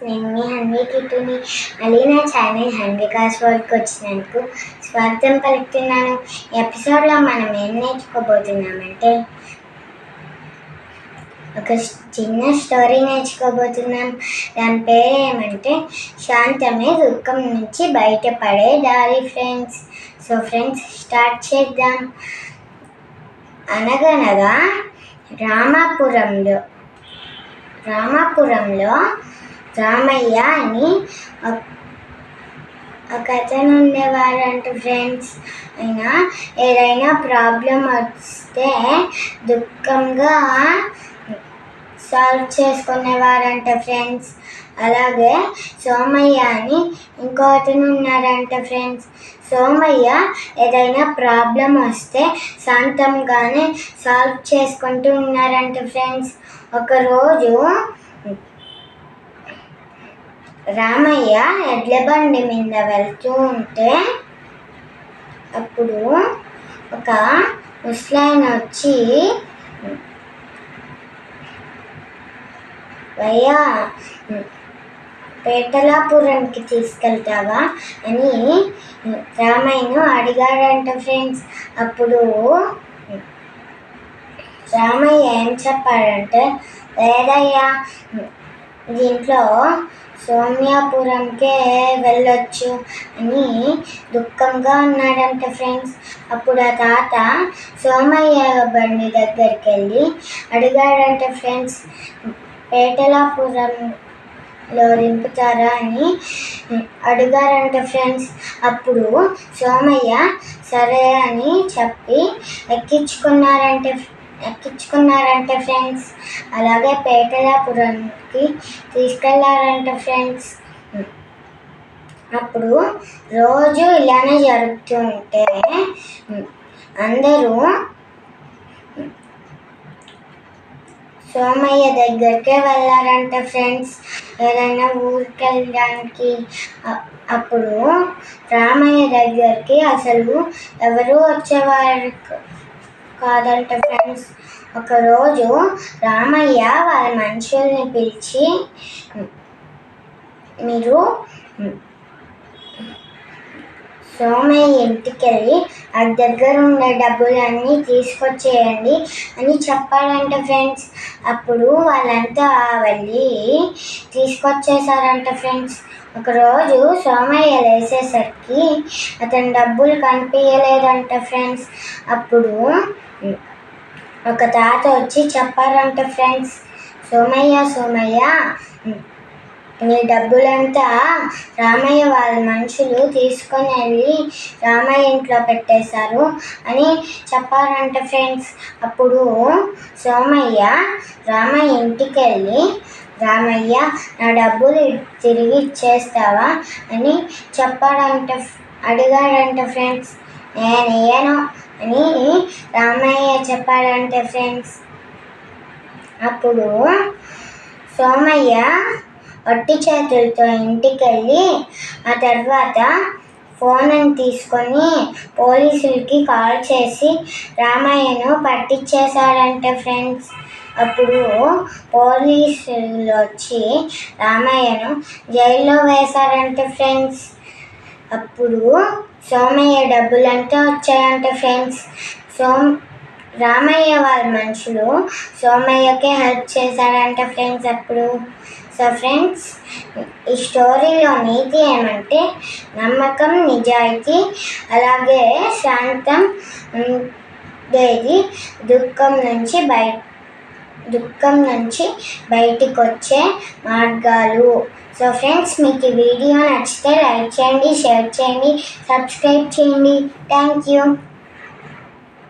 నేను మీ హన్వికిటుని మళ్ళీ నా ఛానల్ హన్వికాస్ వరల్డ్కి వచ్చినందుకు స్వాగతం పలుకుతున్నాను. ఈ ఎపిసోడ్లో మనం ఏం నేర్చుకోబోతున్నామంటే ఒక చిన్న స్టోరీ నేర్చుకోబోతున్నాం. దాని పేరు ఏమంటే శాంతమే దుఃఖం నుంచి బయటపడే దారి ఫ్రెండ్స్. సో ఫ్రెండ్స్ స్టార్ట్ చేద్దాం. అనగనగా రామాపురంలో రామయ్య అని ఒక అతను ఉండేవారంట ఫ్రెండ్స్. అయినా ఏదైనా ప్రాబ్లం వస్తే దుఃఖంగా సాల్వ్ చేసుకునేవారంట ఫ్రెండ్స్. అలాగే సోమయ్య అని ఇంకో అతను ఉన్నారంట ఫ్రెండ్స్. సోమయ్య ఏదైనా ప్రాబ్లం వస్తే శాంతంగానే సాల్వ్ చేసుకుంటూ ఉన్నారంట ఫ్రెండ్స్. ఒకరోజు రామయ్య ఎడ్ల బండి మీద వెళ్తూ ఉంటే అప్పుడు ఒక ముసలాయన వచ్చి, "భయ్యా, పేటలాపురంకి తీసుకెళ్తావా" అని రామయ్యను అడిగాడంట ఫ్రెండ్స్. అప్పుడు రామయ్య ఏం చెప్పాడంటే, "లేదయ్యా, దీంట్లో సోమ్యాపురంకే వెళ్ళొచ్చు" అని దుఃఖంగా ఉన్నాడంట ఫ్రెండ్స్. అప్పుడు ఆ తాత సోమయ్య బండి దగ్గరికి వెళ్ళి అడిగాడంట ఫ్రెండ్స్, "పేటలాపురంలో దింపుతారా" అని అడిగారంట ఫ్రెండ్స్. అప్పుడు సోమయ్య సరే అని చెప్పి ఎక్కించుకున్నారంట ఫ్రెండ్స్. అలాగే పేటలాపురంకి తీసుకెళ్లారంట ఫ్రెండ్స్. అప్పుడు రోజు ఇలానే జరుగుతూ ఉంటే అందరూ సోమయ్య దగ్గరికే వెళ్ళారంట ఫ్రెండ్స్, ఏదైనా ఊరికి వెళ్ళడానికి. అప్పుడు రామయ్య దగ్గరికి అసలు ఎవరు వచ్చేవారు కాదంట ఫ్రెండ్స్. ఒకరోజు రామయ్య వాళ్ళ మనుషుల్ని పిలిచి, "మీరు సోమయ్య ఇంటికి వెళ్ళి ఆ దగ్గర ఉన్న డబ్బులన్నీ తీసుకొచ్చేయండి" అని చెప్పారంట ఫ్రెండ్స్. అప్పుడు వాళ్ళంతా వెళ్ళి తీసుకొచ్చేసారంట ఫ్రెండ్స్. ఒకరోజు సోమయ్య లేచేసరికి అతని డబ్బులు కనిపించలేదంట ఫ్రెండ్స్. అప్పుడు ఒక తాత వచ్చి చెప్పారంట ఫ్రెండ్స్, సోమయ్య, నీ డబ్బులంతా రామయ్య వాళ్ళ మనుషులు తీసుకొని వెళ్ళి రామయ్య ఇంట్లో పెట్టేశారు" అని చెప్పారంట ఫ్రెండ్స్. అప్పుడు సోమయ్య రామయ్య ఇంటికి వెళ్ళి, "రామయ్య, నా డబ్బులు తిరిగి ఇచ్చేస్తావా" అని అడిగాడంట ఫ్రెండ్స్. "నేనేయను" అని రామయ్య చెప్పాడంట ఫ్రెండ్స్. అప్పుడు సోమయ్య ఒట్టి చేతులతో ఇంటికి వెళ్ళి ఆ తర్వాత ఫోన్ తీసుకొని పోలీసులకి కాల్ చేసి రామయ్యను పట్టించేశాడంట ఫ్రెండ్స్. అప్పుడు పోలీసులు వచ్చి రామయ్యను జైల్లో వేశారంట ఫ్రెండ్స్. అప్పుడు సోమయ్య డబ్బులంతా వచ్చాయంట ఫ్రెండ్స్. రామయ్య వాళ్ళ మనుషులు సోమయ్యకే హెల్ప్ చేశారంట ఫ్రెండ్స్ అప్పుడు. సో ఫ్రెండ్స్, ఈ స్టోరీలో నీతి ఏమంటే నమ్మకం, నిజాయితీ, అలాగే శాంతం ఉండేది దుఃఖం నుంచి బయటికి వచ్చే మార్గాలు. సో ఫ్రెండ్స్, మీకు ఈ వీడియో నచ్చితే లైక్ చేయండి, షేర్ చేయండి, సబ్స్క్రైబ్ చేయండి. Thank you.